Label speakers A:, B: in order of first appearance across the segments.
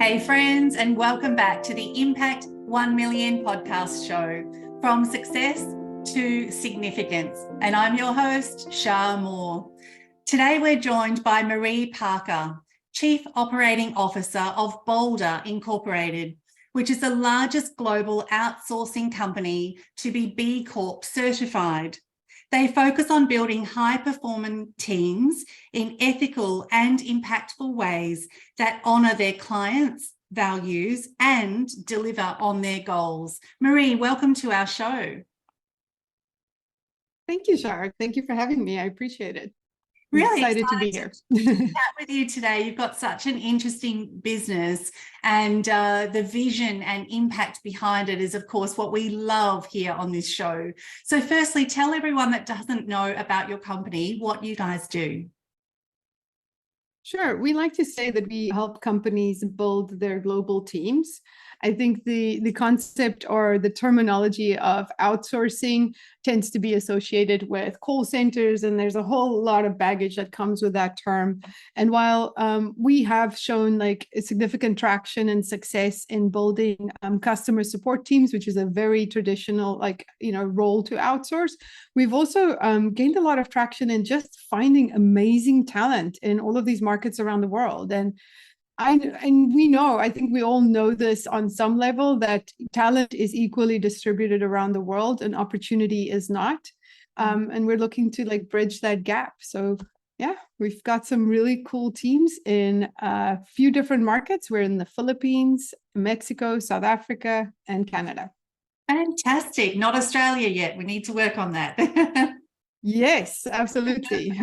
A: Hey friends, and welcome back to the Impact 1 Million podcast show, From Success to Significance. And I'm your host, Shar Moore. Today we're joined by Marie Parker, Chief Operating Officer of Boulder Incorporated, which is the largest global outsourcing company to be B Corp certified. They focus on building high-performing teams in ethical and impactful ways that honour their clients' values and deliver on their goals. Marie, welcome to our show.
B: Thank you, Shar. Thank you for having me. I appreciate it.
A: Really
B: excited to be here.
A: Chat with you today. You've got such an interesting business, and the vision and impact behind it is, of course, what we love here on this show. So firstly, tell everyone that doesn't know about your company what you guys do.
B: Sure. We like to say that we help companies build their global teams. I think the concept or the terminology of outsourcing tends to be associated with call centers, and there's a whole lot of baggage that comes with that term. And while we have shown like a significant traction and success in building customer support teams, which is a very traditional role to outsource, we've also gained a lot of traction in just finding amazing talent in all of these markets around the world. And I think we all know this on some level, that talent is equally distributed around the world and opportunity is not. And we're looking to bridge that gap. So yeah, we've got some really cool teams in a few different markets. We're in the Philippines, Mexico, South Africa, and Canada.
A: Fantastic. Not Australia yet. We need to work on that.
B: Yes, absolutely.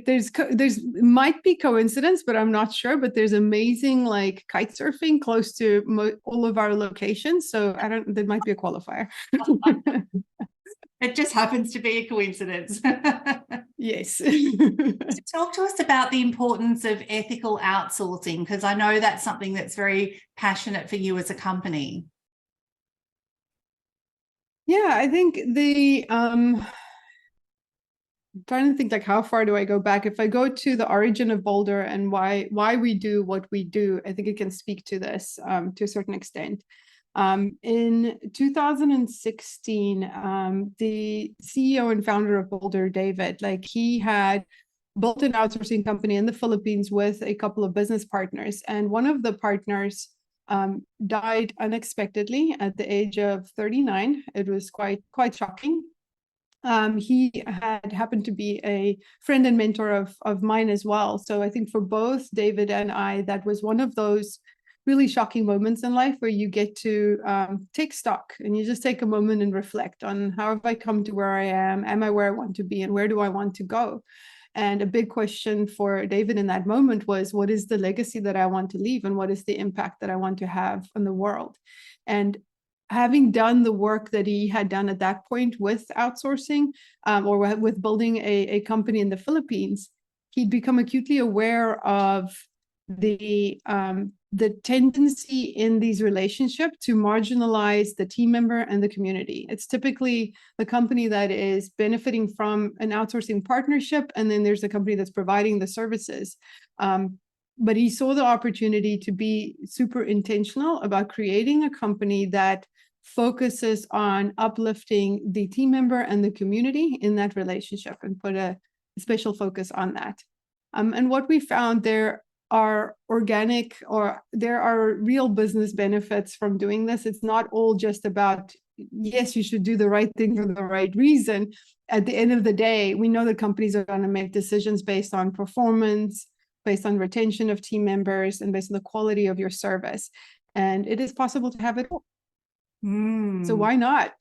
B: There's might be coincidence, but I'm not sure. But there's amazing kite surfing close to all of our locations, so there might be a qualifier.
A: It just happens to be a coincidence.
B: Yes.
A: So talk to us about the importance of ethical outsourcing, because I know that's something that's very passionate for you as a company.
B: Yeah, I think I'm trying to think how far do I go back? If I go to the origin of Boulder and why we do what we do, I think it can speak to this to a certain extent. In 2016, the CEO and founder of Boulder, David, he had built an outsourcing company in the Philippines with a couple of business partners, and one of the partners died unexpectedly at the age of 39. It was quite shocking. He had happened to be a friend and mentor of mine as well. So I think for both David and I, that was one of those really shocking moments in life where you get to take stock and you just take a moment and reflect on how have I come to where I am? Am I where I want to be? And where do I want to go? And a big question for David in that moment was, what is the legacy that I want to leave? And what is the impact that I want to have on the world? And having done the work that he had done at that point with outsourcing or with building a company in the Philippines, he'd become acutely aware of the tendency in these relationships to marginalize the team member and the community. It's typically the company that is benefiting from an outsourcing partnership, and then there's the company that's providing the services. But he saw the opportunity to be super intentional about creating a company that focuses on uplifting the team member and the community in that relationship and put a special focus on that. And what we found, there are real business benefits from doing this. It's not all just about, yes, you should do the right thing for the right reason. At the end of the day, we know that companies are going to make decisions based on performance, based on retention of team members, and based on the quality of your service. And it is possible to have it all. So why not?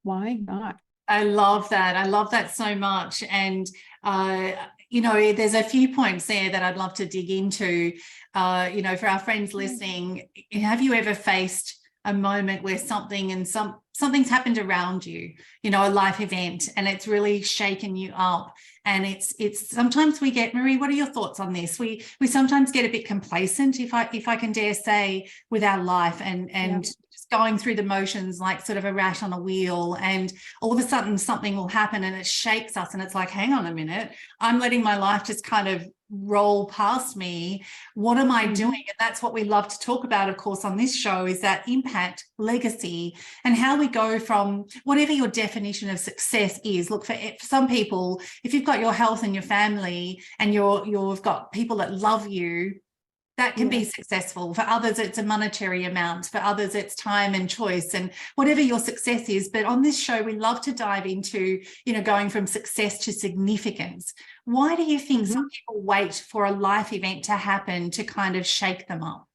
B: Why not?
A: I love that. I love that so much. And, there's a few points there that I'd love to dig into. For our friends listening, have you ever faced a moment where something and something's happened around you, a life event, and it's really shaken you up. And it's sometimes we get, Marie, what are your thoughts on this? We sometimes get a bit complacent, if I can dare say, with our life, and just going through the motions like sort of a rat on a wheel, and all of a sudden something will happen and it shakes us, and it's like, hang on a minute, I'm letting my life just kind of roll past me. What am I doing? And that's what we love to talk about, of course, on this show, is that impact, legacy, and how we go from whatever your definition of success is. Look, for some people, if you've got your health and your family and you've got people that love you, that can be successful. For others, it's a monetary amount. For others, it's time and choice, and whatever your success is. But on this show, we love to dive into, going from success to significance. Why do you think some people wait for a life event to happen to kind of shake them up?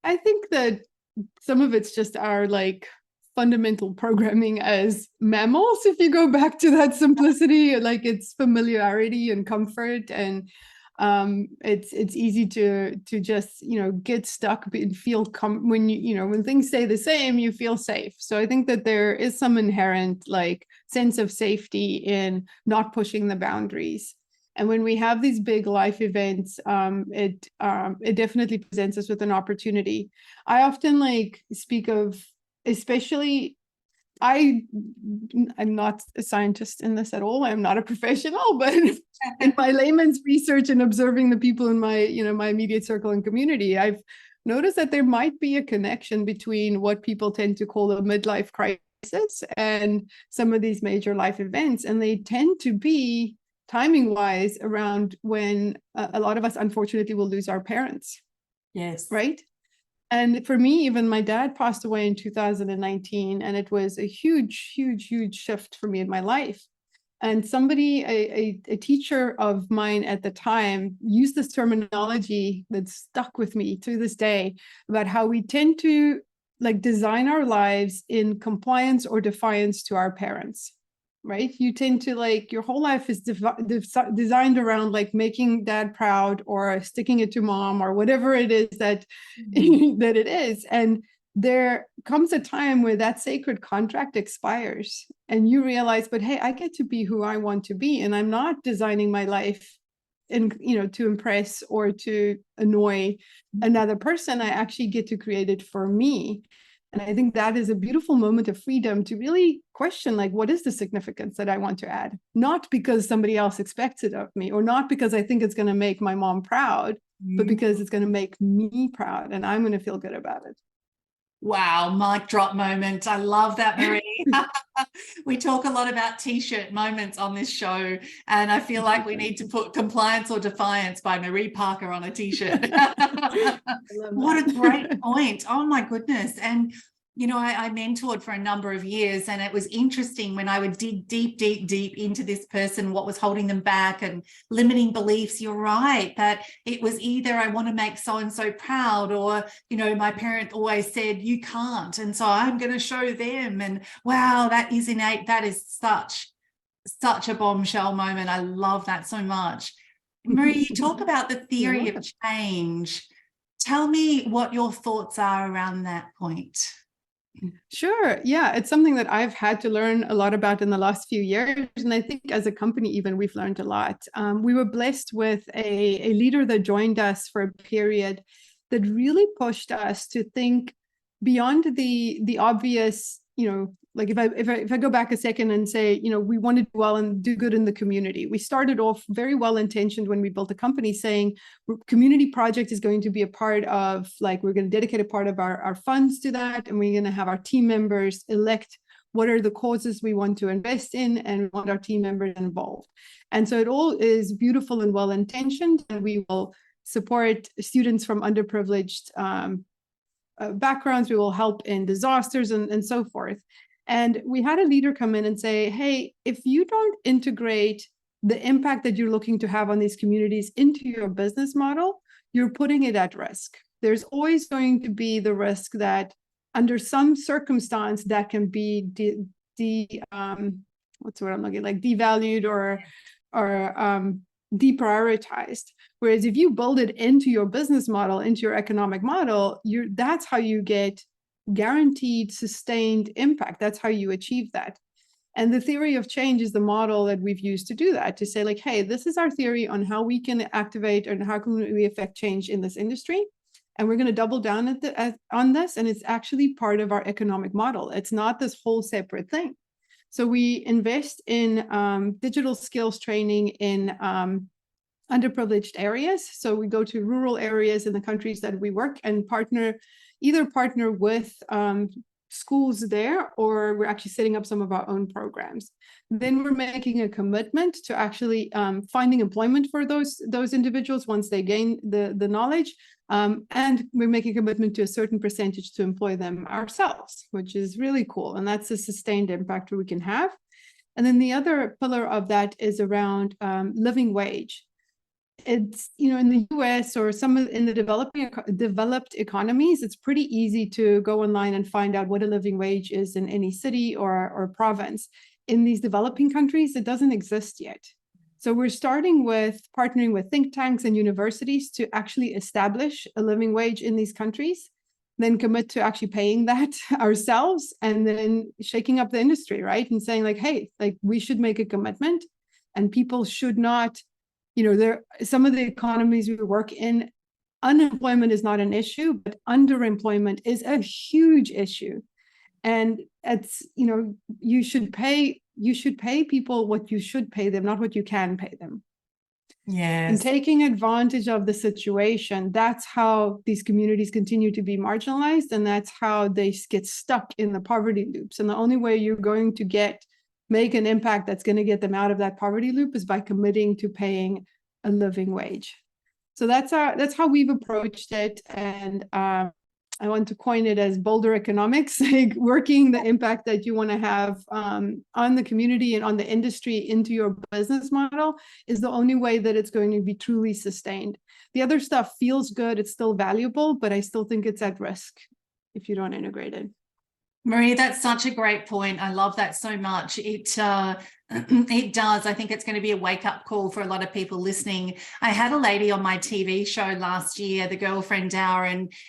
B: I think that some of it's just our fundamental programming as mammals. If you go back to that simplicity, it's familiarity and comfort, and it's easy to just get stuck and feel when things stay the same, you feel safe. So I think that there is some inherent sense of safety in not pushing the boundaries. And when we have these big life events, it definitely presents us with an opportunity. I often speak of, especially, I'm not a scientist in this at all. I'm not a professional, but in my layman's research and observing the people in my, my immediate circle and community, I've noticed that there might be a connection between what people tend to call a midlife crisis and some of these major life events. And they tend to be timing wise around when a lot of us, unfortunately, will lose our parents.
A: Yes.
B: Right. And for me, even my dad passed away in 2019, and it was a huge, huge, huge shift for me in my life. And somebody, a teacher of mine at the time, used this terminology that stuck with me to this day about how we tend to design our lives in compliance or defiance to our parents. Right? You tend to your whole life is designed around making dad proud or sticking it to mom or whatever it is that that it is. And there comes a time where that sacred contract expires and you realize, but hey, I get to be who I want to be, and I'm not designing my life to impress or to annoy another person. I actually get to create it for me. And I think that is a beautiful moment of freedom to really question, what is the significance that I want to add? Not because somebody else expects it of me, or not because I think it's going to make my mom proud, but because it's going to make me proud and I'm going to feel good about it.
A: Wow, mic drop moment. I love that, Marie. We talk a lot about T-shirt moments on this show, and I feel like we need to put compliance or defiance by Marie Parker on a T-shirt. What a great point. Oh my goodness. And I mentored for a number of years, and it was interesting when I would dig deep, deep, deep into this person, what was holding them back and limiting beliefs. You're right, that it was either I want to make so-and-so proud, or, my parent always said, you can't. And so I'm going to show them. And wow, that is innate. That is such a bombshell moment. I love that so much. Marie, you talk about the theory of change. Tell me what your thoughts are around that point.
B: Sure. Yeah, it's something that I've had to learn a lot about in the last few years. And I think as a company, even, we've learned a lot. We were blessed with a leader that joined us for a period that really pushed us to think beyond the obvious, if I go back a second and say, we want to do well and do good in the community. We started off very well intentioned when we built the company, saying community project is going to be a part of, we're going to dedicate a part of our funds to that. And we're going to have our team members elect what are the causes we want to invest in, and we want our team members involved. And so it all is beautiful and well intentioned, and we will support students from underprivileged backgrounds. We will help in disasters and so forth. And we had a leader come in and say, hey, if you don't integrate the impact that you're looking to have on these communities into your business model, you're putting it at risk. There's always going to be the risk that under some circumstance that can be what's the word I'm looking, devalued or deprioritized. Whereas if you build it into your business model, into your economic model, that's how you get guaranteed sustained impact. That's how you achieve that. And the theory of change is the model that we've used to do that, to say like, hey, this is our theory on how we can activate and how can we affect change in this industry. And we're going to double down on this. And it's actually part of our economic model. It's not this whole separate thing. So we invest in digital skills training in underprivileged areas. So we go to rural areas in the countries that we work and either partner with schools there, or we're actually setting up some of our own programs. Then we're making a commitment to actually finding employment for those individuals once they gain the knowledge. And we're making a commitment to a certain percentage to employ them ourselves, which is really cool. And that's a sustained impact we can have. And then the other pillar of that is around living wage. It's, in the US or in the developed economies, it's pretty easy to go online and find out what a living wage is in any city or province. In these developing countries, it doesn't exist yet. So we're starting with partnering with think tanks and universities to actually establish a living wage in these countries, then commit to actually paying that ourselves, and then shaking up the industry, right? And saying like, hey, like we should make a commitment, and people should not, some of the economies we work in, unemployment is not an issue, but underemployment is a huge issue. And it's, you should pay people what you should pay them, not what you can pay them.
A: Yes.
B: And taking advantage of the situation, that's how these communities continue to be marginalized, and that's how they get stuck in the poverty loops. And the only way you're going to make an impact that's going to get them out of that poverty loop is by committing to paying a living wage. So that's how we've approached it. And I want to coin it as Boulder economics, like working the impact that you want to have on the community and on the industry into your business model is the only way that it's going to be truly sustained. The other stuff feels good, it's still valuable, but I still think it's at risk if you don't integrate it.
A: Marie, that's such a great point. I love that so much. It does. I think it's going to be a wake-up call for a lot of people listening. I had a lady on my TV show last year, The Girlfriend Hour,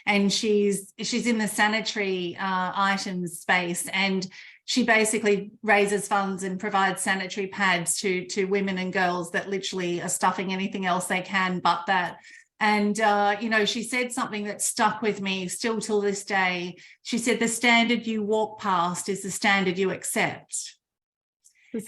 A: and she's in the sanitary items space, and she basically raises funds and provides sanitary pads to women and girls that literally are stuffing anything else they can but that. And, she said something that stuck with me still till this day. She said, the standard you walk past is the standard you accept.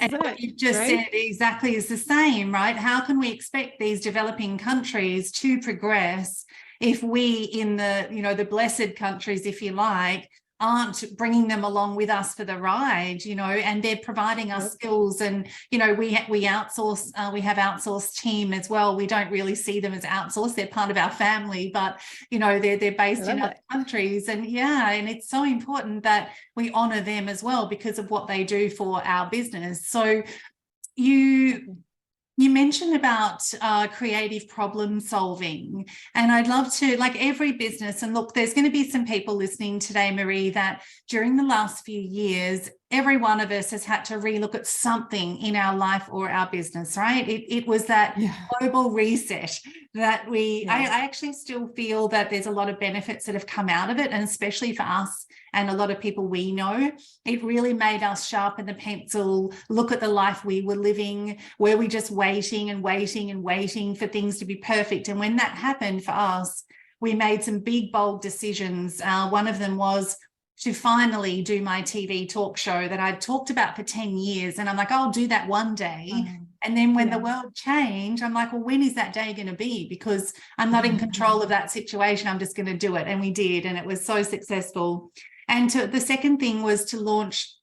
A: And what you just said exactly is the same, right? How can we expect these developing countries to progress if we in the blessed countries, if you like, aren't bringing them along with us for the ride, and they're providing us skills. And, we outsource, we have outsourced team as well. We don't really see them as outsourced. They're part of our family, but, they're based in other countries. And and it's so important that we honor them as well because of what they do for our business. So you mentioned about creative problem solving, and I'd love to, like every business, and look, there's going to be some people listening today, Marie, that during the last few years, every one of us has had to relook at something in our life or our business, right? It was that global reset that I actually still feel that there's a lot of benefits that have come out of it, and especially for us and a lot of people we know, it really made us sharpen the pencil, look at the life we were living, were we just waiting and waiting and waiting for things to be perfect? And when that happened for us, we made some big, bold decisions. One of them was to finally do my TV talk show that I'd talked about for 10 years. And I'm like, I'll do that one day. And then when the world changed, I'm like, well, when is that day going to be? Because I'm not in control of that situation. I'm just going to do it. And we did. And it was so successful. And the second thing was to launch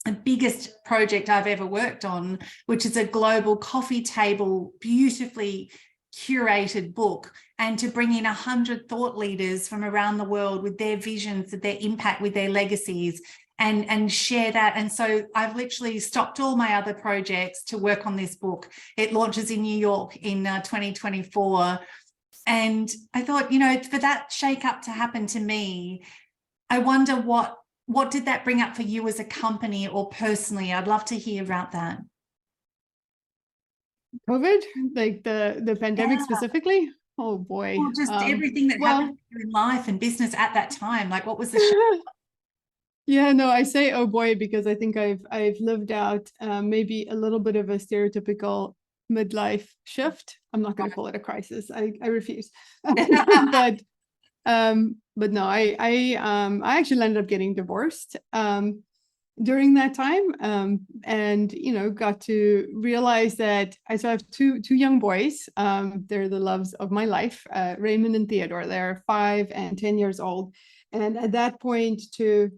A: the biggest project I've ever worked on, which is a global coffee table, beautifully curated book, and to bring in 100 thought leaders from around the world with their visions, with their impact, with their legacies, and share that. And so I've literally stopped all my other projects to work on this book. It launches in New York in 2024. And I thought, for that shake up to happen to me, I wonder what did that bring up for you as a company or personally? I'd love to hear about that.
B: COVID, like the pandemic
A: Yeah.
B: specifically. Oh boy.
A: Well, just everything that
B: Well,
A: happened in life and business at that time. Like, what was the shock?
B: yeah, no, I say oh boy because I think I've lived out maybe a little bit of a stereotypical midlife shift. I'm not going to call it a crisis. I refuse. But no, I actually ended up getting divorced during that time, and got to realize that I still have two young boys. They're the loves of my life, Raymond and Theodore. They're 5 and 10 years old, and at that point to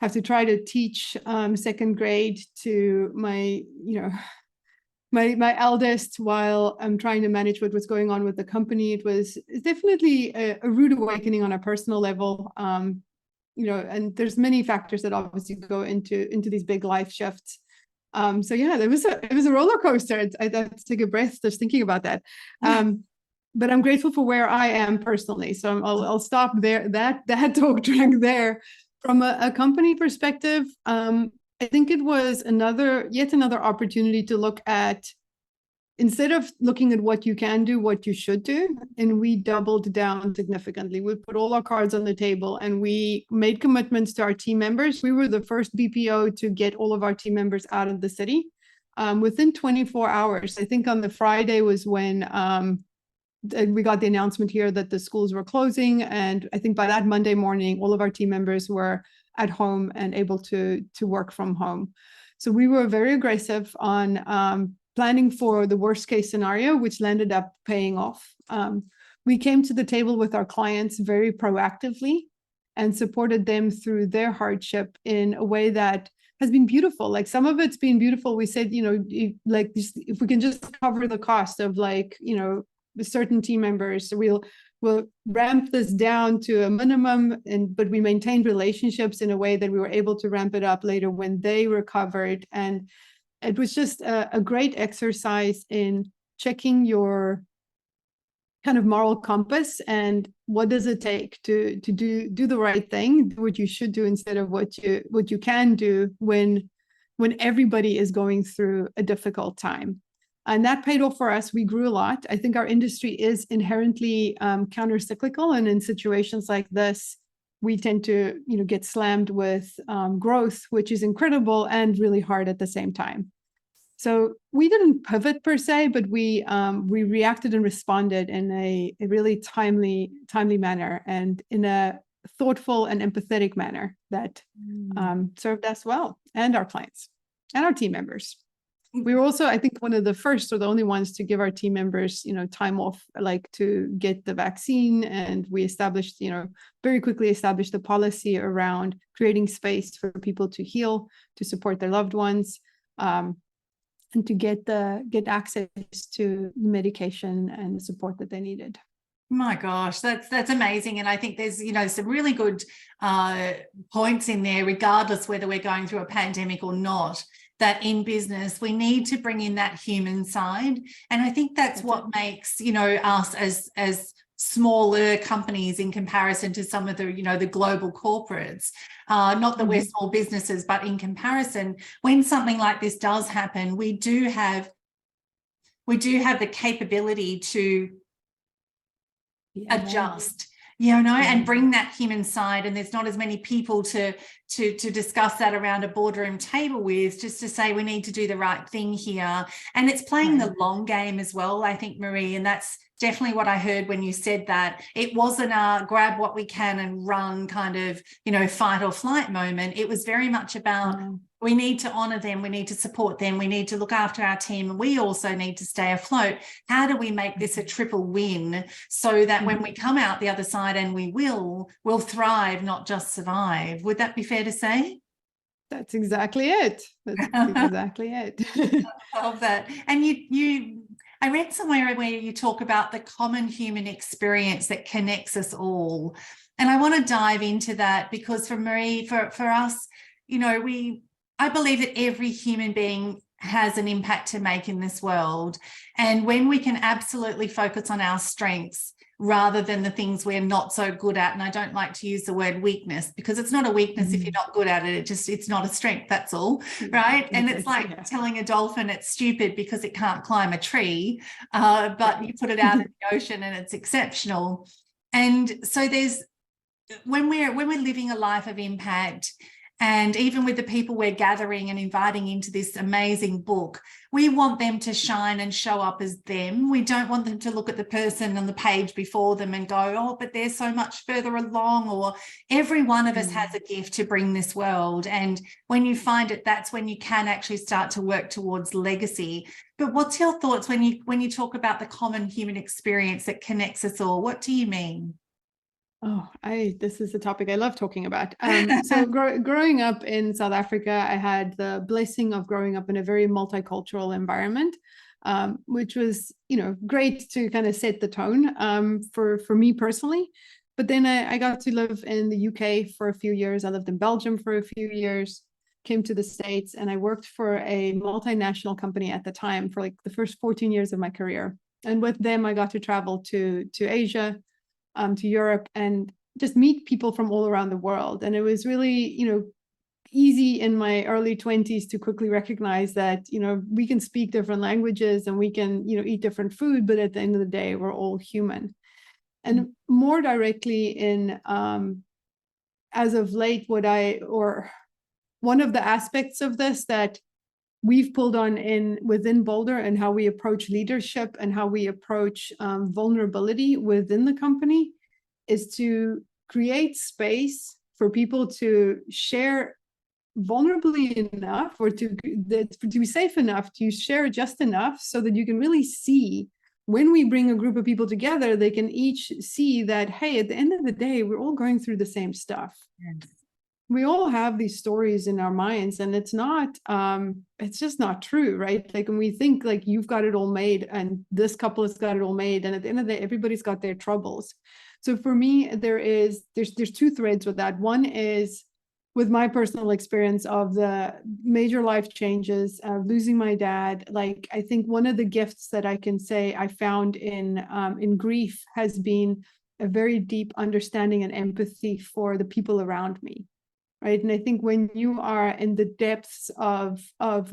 B: have to try to teach second grade to my my eldest while I'm trying to manage what was going on with the company. It's definitely a rude awakening on a personal level. And there's many factors that obviously go into these big life shifts. So yeah, it was a roller coaster. I had to take a breath just thinking about that. But I'm grateful for where I am personally. So I'll stop there. That talk track there. From a company perspective, I think it was yet another opportunity to look at, instead of looking at what you can do, what you should do. And we doubled down significantly. We put all our cards on the table and we made commitments to our team members. We were the first BPO to get all of our team members out of the city within 24 hours. I think on the Friday was when we got the announcement here that the schools were closing. And I think by that Monday morning, all of our team members were at home and able to work from home. So we were very aggressive on planning for the worst case scenario, which landed up paying off. We came to the table with our clients very proactively and supported them through their hardship in a way that has been beautiful. Like some of it's been beautiful. We said, if we can just cover the cost of certain team members, we'll ramp this down to a minimum, but we maintained relationships in a way that we were able to ramp it up later when they recovered. And it was just a great exercise in checking your kind of moral compass and what does it take to do the right thing, do what you should do instead of what you can do when everybody is going through a difficult time. And that paid off for us. We grew a lot. I think our industry is inherently counter-cyclical. And in situations like this, we tend to get slammed with growth, which is incredible and really hard at the same time. So we didn't pivot per se, but we reacted and responded in a really timely manner and in a thoughtful and empathetic manner that served us well and our clients and our team members. We were also, I think, one of the first or the only ones to give our team members, time off, like to get the vaccine. And we established, very quickly established a policy around creating space for people to heal, to support their loved ones, and to get access to medication and the support that they needed.
A: My gosh, that's amazing. And I think there's, some really good points in there, regardless whether we're going through a pandemic or not, that in business, we need to bring in that human side. And I think that's what makes, us as smaller companies in comparison to some of the, the global corporates, not that we're small businesses, but in comparison, when something like this does happen, we do have the capability to adjust, and bring that human side. And there's not as many people to discuss that around a boardroom table with, just to say we need to do the right thing here. And it's playing the long game as well, I think, Marie. And that's definitely what I heard when you said that. It wasn't a grab what we can and run kind of, fight or flight moment. It was very much about we need to honor them, we need to support them, we need to look after our team, and we also need to stay afloat. How do we make this a triple win so that when we come out the other side, and we'll thrive, not just survive? Would that be fair to say?
B: That's exactly it. That's exactly it.
A: I love that. And I read somewhere where you talk about the common human experience that connects us all. And I want to dive into that because for Marie, for us, I believe that every human being has an impact to make in this world. And when we can absolutely focus on our strengths, rather than the things we're not so good at. And I don't like to use the word weakness, because it's not a weakness if you're not good at it. It's not a strength, that's all, right? And it's like telling a dolphin it's stupid because it can't climb a tree, but you put it out in the ocean and it's exceptional. And so when we're living a life of impact, and even with the people we're gathering and inviting into this amazing book, we want them to shine and show up as them. We don't want them to look at the person on the page before them and go, oh, but they're so much further along. Or every one of us has a gift to bring this world. And when you find it, that's when you can actually start to work towards legacy. But what's your thoughts when you talk about the common human experience that connects us all? What do you mean?
B: Oh, this is a topic I love talking about. So growing up in South Africa, I had the blessing of growing up in a very multicultural environment, which was, great to kind of set the tone for me personally. But then I got to live in the UK for a few years. I lived in Belgium for a few years, came to the States, and I worked for a multinational company at the time for like the first 14 years of my career. And with them, I got to travel to Asia, to Europe, and just meet people from all around the world. And it was really, easy in my early 20s to quickly recognize that, we can speak different languages and we can, eat different food, but at the end of the day, we're all human. And more directly in, as of late, one of the aspects of this that we've pulled on within Boulder, and how we approach leadership and how we approach vulnerability within the company, is to create space for people to share vulnerably enough, or to be safe enough to share just enough, so that you can really see, when we bring a group of people together, they can each see that, hey, at the end of the day, we're all going through the same stuff. Yes. We all have these stories in our minds, and it's just not true, right? Like when we think like you've got it all made and this couple has got it all made, and at the end of the day, everybody's got their troubles. So for me, there's two threads with that. One is with my personal experience of the major life changes, losing my dad. Like, I think one of the gifts that I can say I found in grief has been a very deep understanding and empathy for the people around me. Right. And I think when you are in the depths of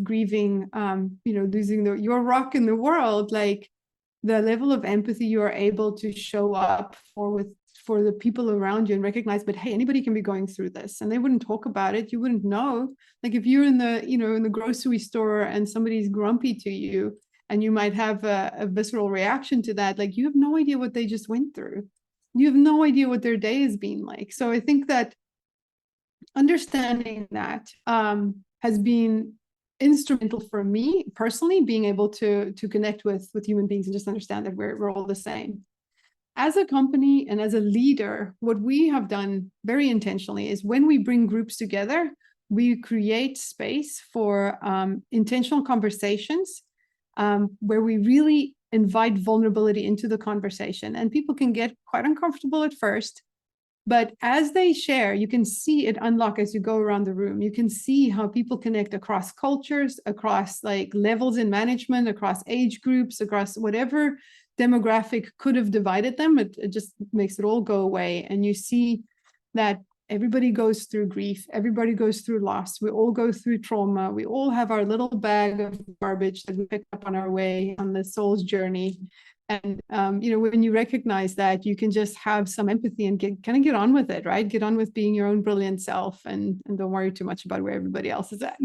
B: grieving, losing your rock in the world, like the level of empathy you are able to show up for the people around you, and recognize, but hey, anybody can be going through this, and they wouldn't talk about it. You wouldn't know. Like if you're in the grocery store and somebody's grumpy to you, and you might have a visceral reaction to that, like you have no idea what they just went through. You have no idea what their day has been like. So I think that understanding that has been instrumental for me personally, being able to connect with human beings and just understand that we're all the same. As a company and as a leader, what we have done very intentionally is when we bring groups together, we create space for intentional conversations where we really invite vulnerability into the conversation. And people can get quite uncomfortable at first, but as they share, you can see it unlock as you go around the room. You can see how people connect across cultures, across like levels in management, across age groups, across whatever demographic could have divided them. It just makes it all go away. And you see that everybody goes through grief. Everybody goes through loss. We all go through trauma. We all have our little bag of garbage that we picked up on our way on the soul's journey. And, when you recognize that, you can just have some empathy and get on with it, right? Get on with being your own brilliant self, and don't worry too much about where everybody else is at.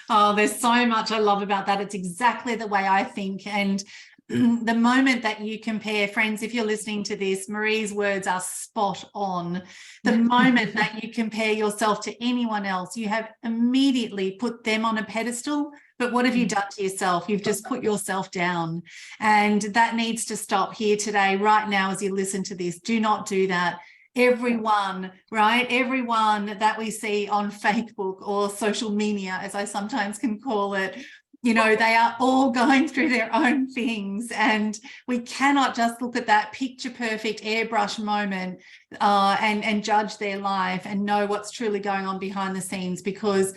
A: Oh, there's so much I love about that. It's exactly the way I think. And the moment that you compare, friends, if you're listening to this, Marie's words are spot on. The moment that you compare yourself to anyone else, you have immediately put them on a pedestal. But what have you done to yourself? You've just put yourself down. And that needs to stop here today, right now, as you listen to this. Do not do that. Everyone, right? Everyone that we see on Facebook or social media, as I sometimes can call it, they are all going through their own things, and we cannot just look at that picture perfect airbrush moment and judge their life and know what's truly going on behind the scenes, because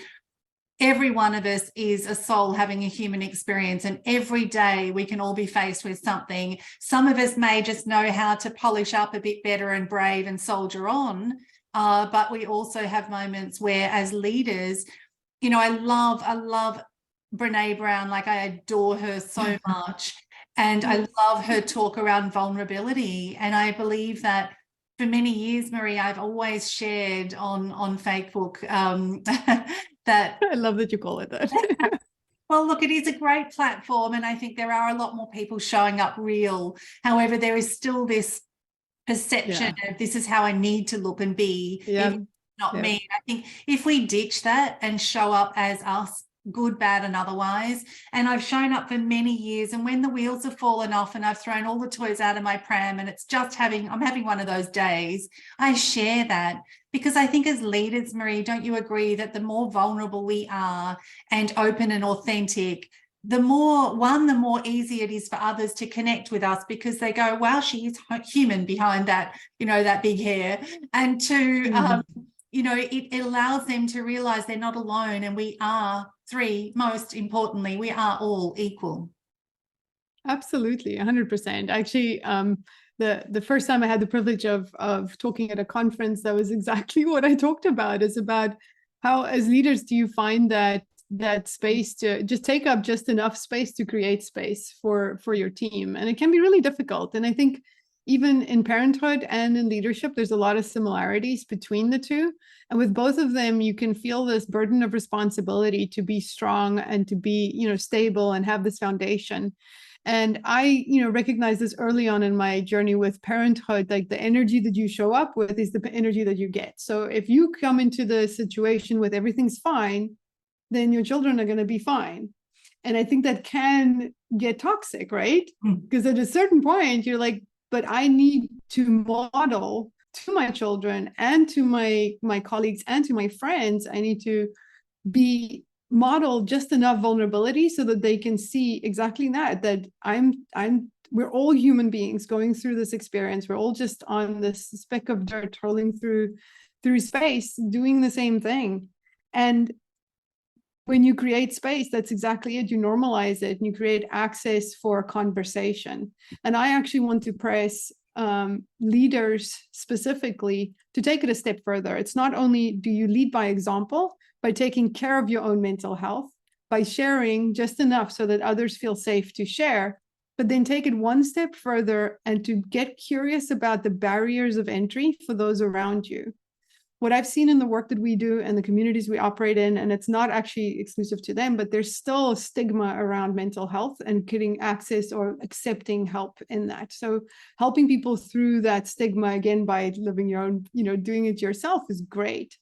A: every one of us is a soul having a human experience, and every day we can all be faced with something. Some of us may just know how to polish up a bit better and brave and soldier on, but we also have moments where, as leaders, I love Brene Brown. Like, I adore her so much, and I love her talk around vulnerability. And I believe that for many years, Marie, I've always shared on Facebook that
B: I love that you call it that.
A: well, look, it is a great platform, and I think there are a lot more people showing up real. However, there is still this perception of this is how I need to look and be, even not me. I think if we ditch that and show up as us, good, bad, and otherwise, and I've shown up for many years, and when the wheels have fallen off and I've thrown all the toys out of my pram and it's just I'm having one of those days, I share that. Because I think as leaders, Marie, don't you agree that the more vulnerable we are and open and authentic, the more easy it is for others to connect with us, because they go, wow, she is human behind that, that big hair. And to, it allows them to realize they're not alone, and we are most importantly, we are all equal.
B: Absolutely, 100%. Actually, the first time I had the privilege of talking at a conference, that was exactly what I talked about. Is about how, as leaders, do you find that space to just take up just enough space to create space for your team? And it can be really difficult. And I think even in parenthood and in leadership, there's a lot of similarities between the two. And with both of them, you can feel this burden of responsibility to be strong and to be, stable and have this foundation. And I, recognize this early on in my journey with parenthood, like the energy that you show up with is the energy that you get. So if you come into the situation with everything's fine, then your children are going to be fine. And I think that can get toxic, right? Because at a certain point, you're like, but I need to model to my children and to my colleagues and to my friends, I need to be model just enough vulnerability so that they can see exactly that we're all human beings going through this experience. We're all just on this speck of dirt rolling through space, doing the same thing. And when you create space, that's exactly it. You normalize it and you create access for conversation. And I actually want to press leaders specifically to take it a step further. It's not only do you lead by example, by taking care of your own mental health, by sharing just enough so that others feel safe to share, but then take it one step further and to get curious about the barriers of entry for those around you. What I've seen in the work that we do and the communities we operate in, and it's not actually exclusive to them, but there's still a stigma around mental health and getting access or accepting help in that. So helping people through that stigma, again, by living your own, doing it yourself is great.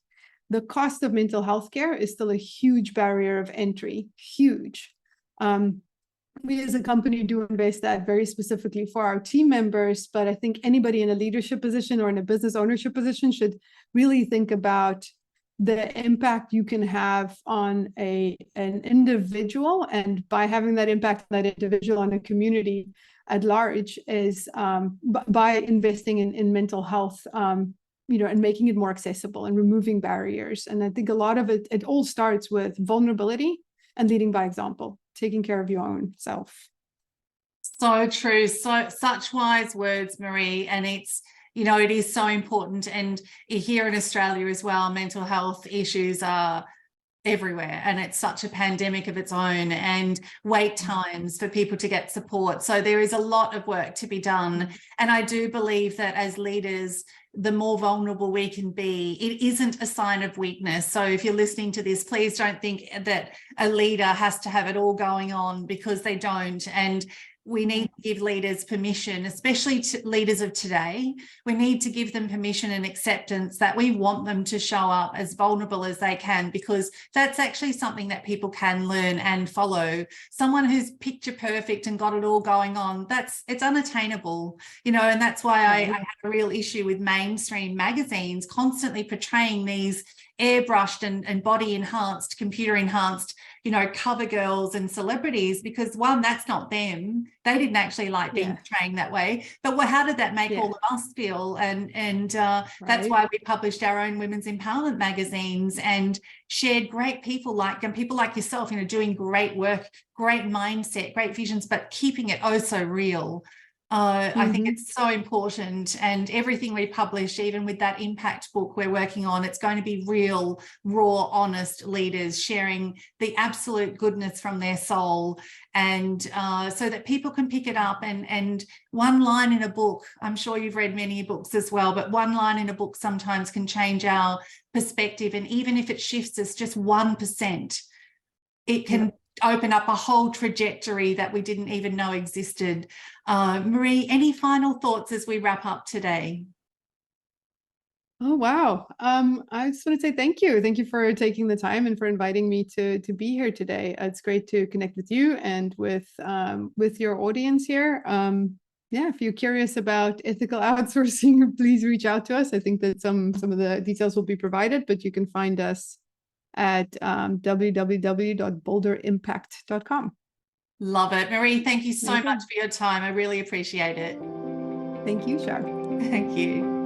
B: The cost of mental health care is still a huge barrier of entry, huge. We as a company do invest that very specifically for our team members, but I think anybody in a leadership position or in a business ownership position should really think about the impact you can have on an individual, and by having that impact on that individual on a community at large is by investing in mental health, and making it more accessible and removing barriers. And I think a lot of it all starts with vulnerability and leading by example, taking care of your own self.
A: So true. Such wise words, Marie. And it's, it is so important. And here in Australia as well, mental health issues are everywhere, and it's such a pandemic of its own, and wait times for people to get support. So there is a lot of work to be done. And I do believe that as leaders, the more vulnerable we can be, it isn't a sign of weakness. So if you're listening to this, please don't think that a leader has to have it all going on, because they don't. And we need to give leaders permission, especially leaders of today. We need to give them permission and acceptance that we want them to show up as vulnerable as they can, because that's actually something that people can learn and follow. Someone who's picture perfect and got it all going on, it's unattainable, and that's why I have a real issue with mainstream magazines constantly portraying these airbrushed and body enhanced, computer enhanced, cover girls and celebrities, because one, that's not them. They didn't actually like being portrayed that way. But how did that make all of us feel? And that's why we published our own women's empowerment magazines and shared great people like yourself, doing great work, great mindset, great visions, but keeping it oh so real. I think it's so important, and everything we publish, even with that impact book we're working on, it's going to be real, raw, honest leaders sharing the absolute goodness from their soul, and so that people can pick it up. And one line in a book, I'm sure you've read many books as well, but one line in a book sometimes can change our perspective, and even if it shifts us just 1%, it can open up a whole trajectory that we didn't even know existed. Marie, any final thoughts as we wrap up today?
B: Oh, wow. I just want to say thank you. Thank you for taking the time and for inviting me to be here today. It's great to connect with you and with your audience here. If you're curious about ethical outsourcing, please reach out to us. I think that some of the details will be provided, but you can find us at www.bolderimpact.com.
A: Love it. Marie, thank you so much for your time. I really appreciate it.
B: Thank you, Shar.
A: Thank you.